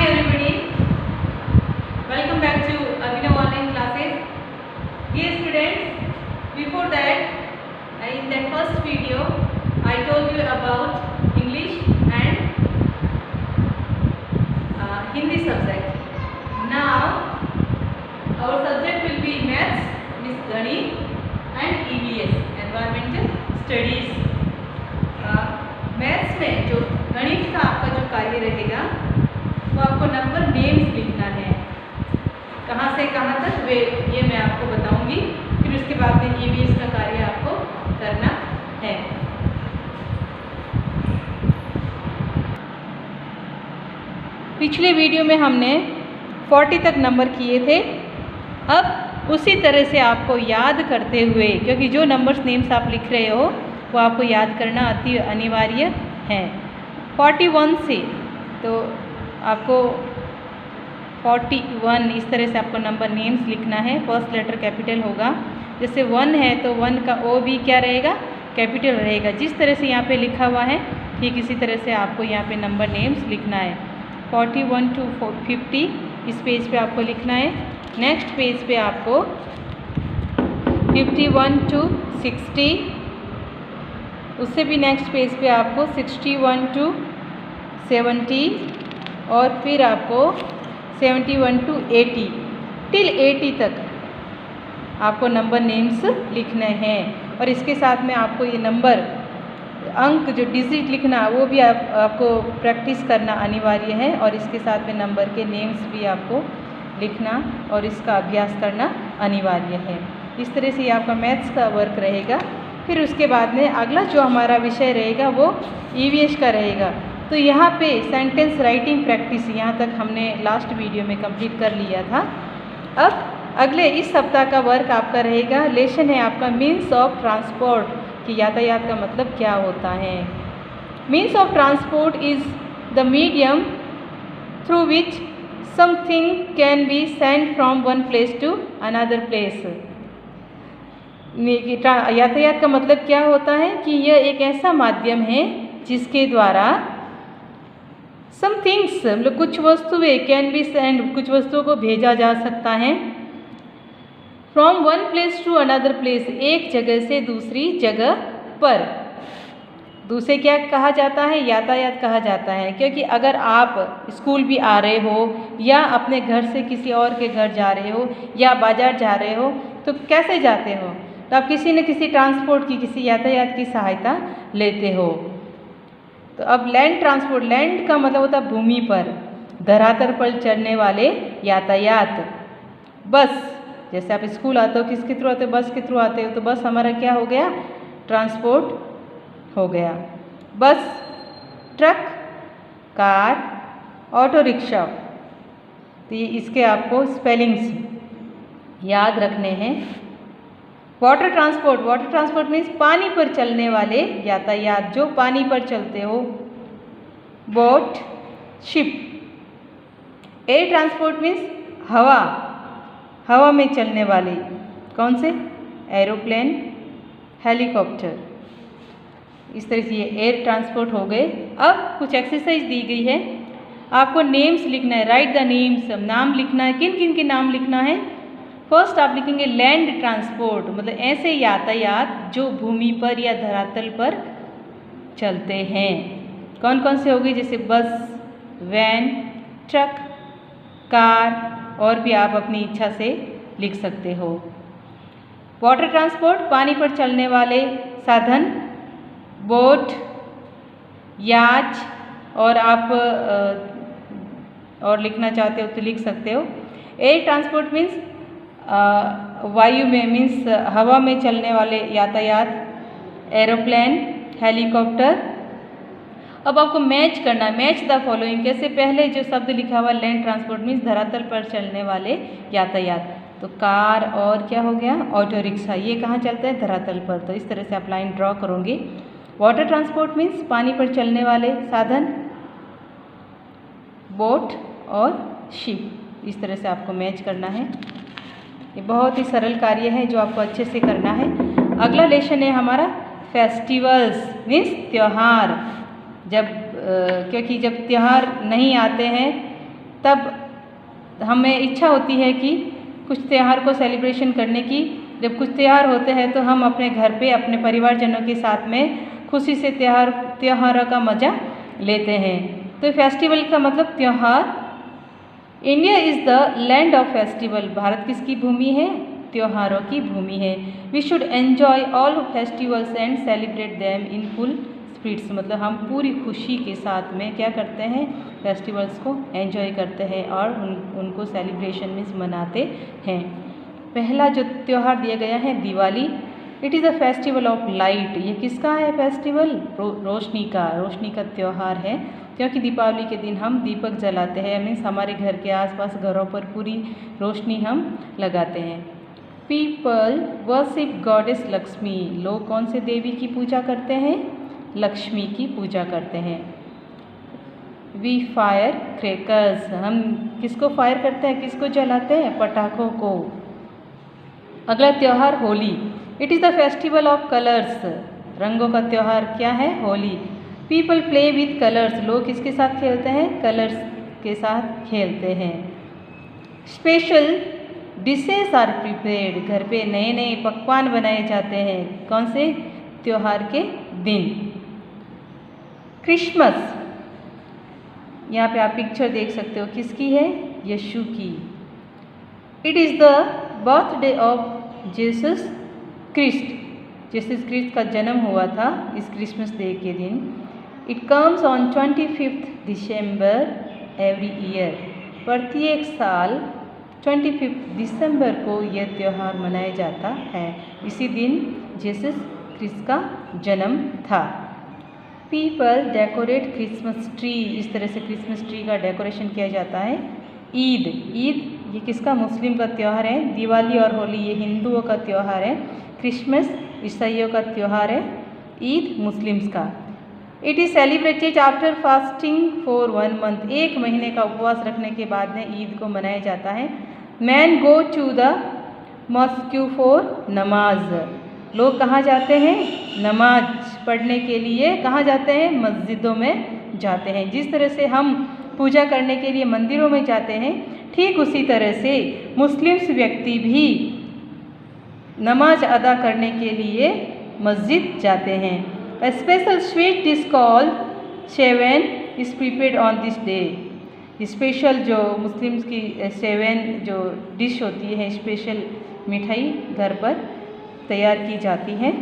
Hi everybody, welcome back to Abhinav online classes. Dear students, before that, in that first video, I told you about English and Hindi subject. Now, our subject will be Maths, Miss Gani and EVS, Environmental Studies. Maths में जो गणित का आपका जो कार्य रहेगा तो आपको नंबर नेम्स लिखना है, कहाँ से कहाँ तक वे ये मैं आपको बताऊंगी। फिर उसके बाद में ईवीएस का कार्य आपको करना है। पिछले वीडियो में हमने 40 तक नंबर किए थे। अब उसी तरह से आपको याद करते हुए, क्योंकि जो नंबर्स नेम्स आप लिख रहे हो वो आपको याद करना अति अनिवार्य है। 41 से तो आपको 41 इस तरह से आपको नंबर नेम्स लिखना है। फर्स्ट लेटर कैपिटल होगा, जैसे 1 है तो 1 का ओ भी क्या रहेगा, कैपिटल रहेगा। जिस तरह से यहाँ पे लिखा हुआ है ठीक इसी तरह से आपको यहाँ पे नंबर नेम्स लिखना है। 41 to 50 इस पेज पे आपको लिखना है। नेक्स्ट पेज पे आपको 51 to 60, उससे भी नेक्स्ट पेज पे आपको 61 to 70 और फिर आपको 71 to 80 टिल 80 तक आपको नंबर नेम्स लिखने हैं। और इसके साथ में आपको ये नंबर अंक जो डिजिट लिखना वो भी आपको प्रैक्टिस करना अनिवार्य है। और इसके साथ में नंबर के नेम्स भी आपको लिखना और इसका अभ्यास करना अनिवार्य है। इस तरह से ये आपका मैथ्स का वर्क रहेगा। फिर उसके बाद में अगला जो हमारा विषय रहेगा वो ईवीएस का रहेगा। तो यहाँ पे सेंटेंस राइटिंग प्रैक्टिस यहाँ तक हमने लास्ट वीडियो में कंप्लीट कर लिया था। अब अगले इस सप्ताह का वर्क आपका रहेगा, लेसन है आपका मीन्स ऑफ ट्रांसपोर्ट कि यातायात का मतलब क्या होता है। Means of transport is the medium through which something can be send from one place to another place. यातायात का मतलब क्या होता है कि यह एक ऐसा माध्यम है जिसके द्वारा सम थिंग्स मतलब कुछ वस्तुएं कैन बी सेंड कुछ वस्तुओं को भेजा जा सकता है from one place to another place एक जगह से दूसरी जगह पर। दूसरे क्या कहा जाता है, यातायात कहा जाता है। क्योंकि अगर आप स्कूल भी आ रहे हो या अपने घर से किसी और के घर जा रहे हो या बाजार जा रहे हो तो कैसे जाते हो, तो आप किसी न किसी ट्रांसपोर्ट की किसी यातायात की सहायता लेते हो। तो अब लैंड ट्रांसपोर्ट, लैंड का मतलब होता है भूमि पर, धरातल पर चलने वाले यातायात। बस जैसे आप स्कूल आते हो किसके थ्रू आते हो, बस के थ्रू आते हो, तो बस हमारा क्या हो गया, ट्रांसपोर्ट हो गया। बस, ट्रक, कार, ऑटो रिक्शा। तो ये इसके आपको स्पेलिंग्स याद रखने हैं। Water transport, water transport means पानी पर चलने वाले यातायात जो पानी पर चलते हो, boat, ship. Air transport means हवा, हवा में चलने वाले कौन से, एरोप्लेन, हेलीकॉप्टर। इस तरह से ये एयर ट्रांसपोर्ट हो गए। अब कुछ एक्सरसाइज दी गई है, आपको नेम्स लिखना है, राइट द नेम्स, नाम लिखना है। किन किन के नाम लिखना है। फर्स्ट आप लिखेंगे लैंड ट्रांसपोर्ट, मतलब ऐसे यातायात जो भूमि पर या धरातल पर चलते हैं। कौन कौन से हो गए, जैसे बस, वैन, ट्रक, कार, और भी आप अपनी इच्छा से लिख सकते हो। वाटर ट्रांसपोर्ट पानी पर चलने वाले साधन, बोट, याच, और आप और लिखना चाहते हो तो लिख सकते हो। एयर ट्रांसपोर्ट मीन्स वायु में, मीन्स हवा में चलने वाले यातायात, एरोप्लेन, हेलीकॉप्टर। अब आपको मैच करना है, मैच द फॉलोइंग। कैसे, पहले जो शब्द लिखा हुआ लैंड ट्रांसपोर्ट मीन्स धरातल पर चलने वाले यातायात, तो कार और क्या हो गया, ऑटो रिक्शा, ये कहाँ चलते हैं, धरातल पर। तो इस तरह से आप लाइन ड्रॉ करोगे। वाटर ट्रांसपोर्ट मीन्स पानी पर चलने वाले साधन, बोट और शिप। इस तरह से आपको मैच करना है। ये बहुत ही सरल कार्य है जो आपको अच्छे से करना है। अगला लेसन है हमारा फेस्टिवल्स मीन्स त्यौहार। जब क्योंकि जब त्यौहार नहीं आते हैं तब हमें इच्छा होती है कि कुछ त्यौहार को सेलिब्रेशन करने की। जब कुछ त्यौहार होते हैं तो हम अपने घर पे अपने परिवारजनों के साथ में खुशी से त्योहारों का मज़ा लेते हैं। तो फेस्टिवल का मतलब त्यौहार। India is the land of festival. Bharat किसकी भूमि है? त्योहारों की भूमि है। We should enjoy all festivals and celebrate them in full spirits. मतलब हम पूरी खुशी के साथ में क्या करते हैं? फेस्टिवल्स को एंजॉय करते हैं और उनको सेलिब्रेशन में मनाते हैं। पहला जो त्यौहार दिया गया है Diwali. It is a festival of light. ये किसका है फेस्टिवल? रोशनी का त्यौहार है, क्योंकि दीपावली के दिन हम दीपक जलाते हैं। मीन्स हमारे घर के आसपास घरों पर पूरी रोशनी हम लगाते हैं। People worship goddess Lakshmi. लोग कौन से देवी की पूजा करते हैं? लक्ष्मी की पूजा करते हैं। We fire crackers. हम किसको फायर करते हैं? किसको जलाते हैं? पटाखों को। अगला त्यौहार Holi. It is the festival of colours. रंगों का त्यौहार क्या है? Holi. People play with colours. लोग किसके साथ खेलते हैं? कलर्स के साथ खेलते हैं। Special dishes are prepared. घर पे नए नए पकवान बनाए जाते हैं। कौन से? त्यौहार के दिन। क्रिसमस। यहाँ पे आप पिक्चर देख सकते हो, किसकी है? यीशु की। It is the birthday of Jesus Christ. Jesus Christ का जन्म हुआ था इस क्रिसमस डे के दिन। It comes on 25 December every year. प्रत्येक साल 25 दिसंबर को यह त्यौहार मनाया जाता है। इसी दिन जीसस क्रिस्ट का जन्म था। People decorate Christmas tree. इस तरह से क्रिसमस ट्री का डेकोरेशन किया जाता है। ईद। ये किसका? मुस्लिम का त्यौहार है। दिवाली और होली ये हिंदुओं का त्यौहार है। क्रिसमस ईसाइयों का त्यौहार है। ईद मुस्लिम्स का। It is celebrated after fasting for 1 month. 1 महीने का उपवास रखने के बाद में ईद को मनाया जाता है। Man go to the mosque for namaz. लोग कहाँ जाते हैं? नमाज पढ़ने के लिए। कहाँ जाते हैं? मस्जिदों में जाते हैं। जिस तरह से हम पूजा करने के लिए मंदिरों में जाते हैं, ठीक उसी तरह से मुस्लिम्स व्यक्ति भी नमाज अदा करने के लिए मस्जिद जाते हैं। A special sweet dish called sevian is prepared on this day। Special जो मुस्लिम्स की शेवन जो डिश होती है, स्पेशल मिठाई घर पर तैयार की जाती है।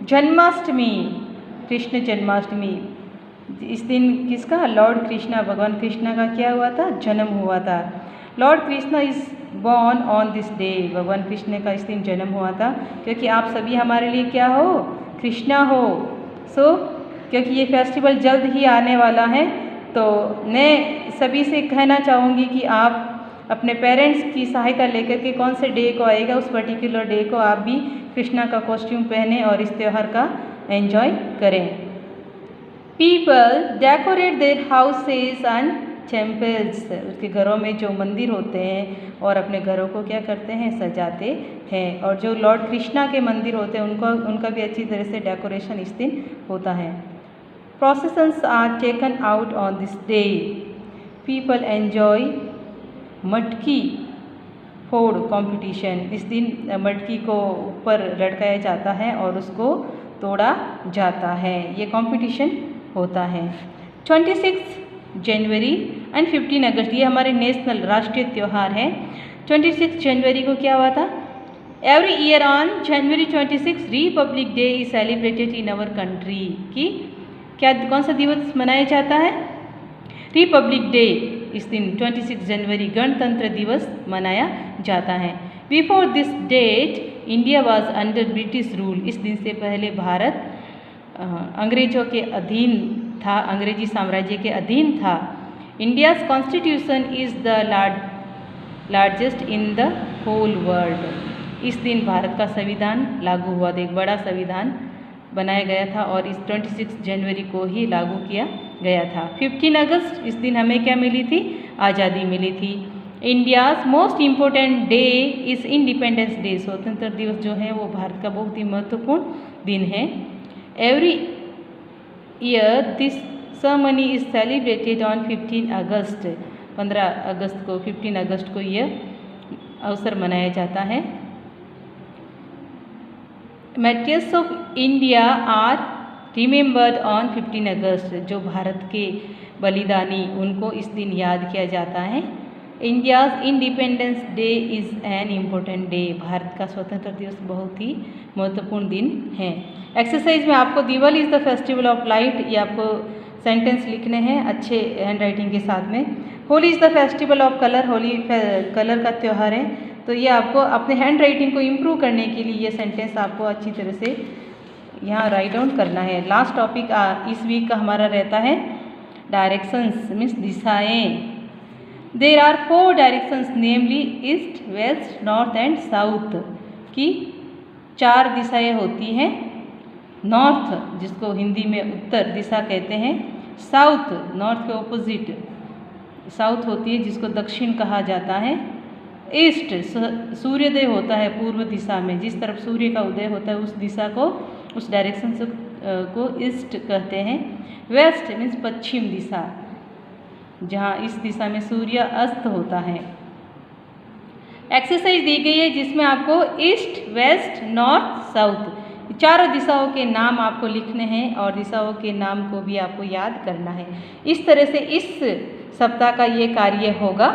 जन्माष्टमी। कृष्ण जन्माष्टमी। इस दिन किसका? लॉर्ड कृष्णा, भगवान कृष्णा का क्या हुआ था? जन्म हुआ था। Lord Krishna is born on this day. भगवान कृष्ण का इस दिन जन्म हुआ था, क्योंकि आप सभी हमारे लिए क्या हो? कृष्णा हो। क्योंकि ये फेस्टिवल जल्द ही आने वाला है, तो मैं सभी से कहना चाहूँगी कि आप अपने पेरेंट्स की सहायता लेकर के कौन से डे को आएगा उस पर्टिकुलर डे को आप भी कृष्णा का कॉस्ट्यूम पहने और इस त्यौहार का एंजॉय करें। People decorate their houses and temples. उसके घरों में जो मंदिर होते हैं और अपने घरों को क्या करते हैं? सजाते हैं। और जो लॉर्ड कृष्णा के मंदिर होते हैं उनका भी अच्छी तरह से डेकोरेशन इस दिन होता है। Processions are taken out on this day. People enjoy मटकी फोड़ कॉम्पिटिशन। इस दिन मटकी को ऊपर लटकाया जाता है और उसको तोड़ा जाता है। ये कॉम्पिटिशन होता है। 26 जनवरी एंड 15 अगस्त ये हमारे नेशनल राष्ट्रीय त्यौहार है। 26 जनवरी को क्या हुआ था? Every year on January 26 republic day is celebrated in our country. कि क्या कौन सा दिवस मनाया जाता है? Republic day. इस दिन 26 जनवरी गणतंत्र दिवस मनाया जाता है। Before this date India was under British rule. इस दिन से पहले भारत अंग्रेजों के अधीन था, अंग्रेजी साम्राज्य के अधीन था। India's constitution is the largest in the whole world. इस दिन भारत का संविधान लागू हुआ था। एक बड़ा संविधान बनाया गया था और इस 26 जनवरी को ही लागू किया गया था। 15 अगस्त इस दिन हमें क्या मिली थी? आज़ादी मिली थी। India's most important day is independence day. स्वतंत्रता दिवस जो है वो भारत का बहुत ही महत्वपूर्ण दिन है। Every year this ceremony is celebrated on 15 August. 15 अगस्त को 15 अगस्त को यह अवसर मनाया जाता है। Martyrs of India are remembered on 15 August. जो भारत के बलिदानी उनको इस दिन याद किया जाता है। India's independence day is an important day. Bharat का स्वतंत्रता दिवस बहुत ही महत्वपूर्ण दिन है। एक्सरसाइज में आपको Diwali is the festival of light, ये आपको सेंटेंस लिखने हैं अच्छे हैंड राइटिंग के साथ में। Holi is the festival of colour, Holi colour का त्यौहार है। तो ये आपको अपने हैंड राइटिंग को इम्प्रूव करने के लिए ये सेंटेंस आपको अच्छी तरह से यहाँ राइट डाउन करना है। लास्ट टॉपिक इस वीक का हमारा रहता है डायरेक्शंस मीन्स दिशाएं। There are 4 directions namely east, west, north and south की 4 दिशाएं होती हैं। नॉर्थ जिसको हिंदी में उत्तर दिशा कहते हैं, साउथ नॉर्थ के ऑपोजिट साउथ होती है जिसको दक्षिण कहा जाता है। ईस्ट सूर्योदय होता है पूर्व दिशा में, जिस तरफ सूर्य का उदय होता है उस दिशा को, उस डायरेक्शन को ईस्ट कहते हैं। वेस्ट मीन्स पश्चिम दिशा, जहाँ इस दिशा में सूर्य अस्त होता है। एक्सरसाइज दी गई है जिसमें आपको ईस्ट, वेस्ट, नॉर्थ, साउथ चारों दिशाओं के नाम आपको लिखने हैं और दिशाओं के नाम को भी आपको याद करना है। इस तरह से इस सप्ताह का ये कार्य होगा।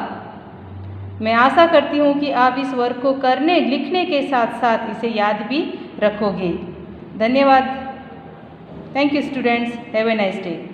मैं आशा करती हूँ कि आप इस वर्क को करने लिखने के साथ साथ इसे याद भी रखोगे। धन्यवाद। Thank you students, have a nice day.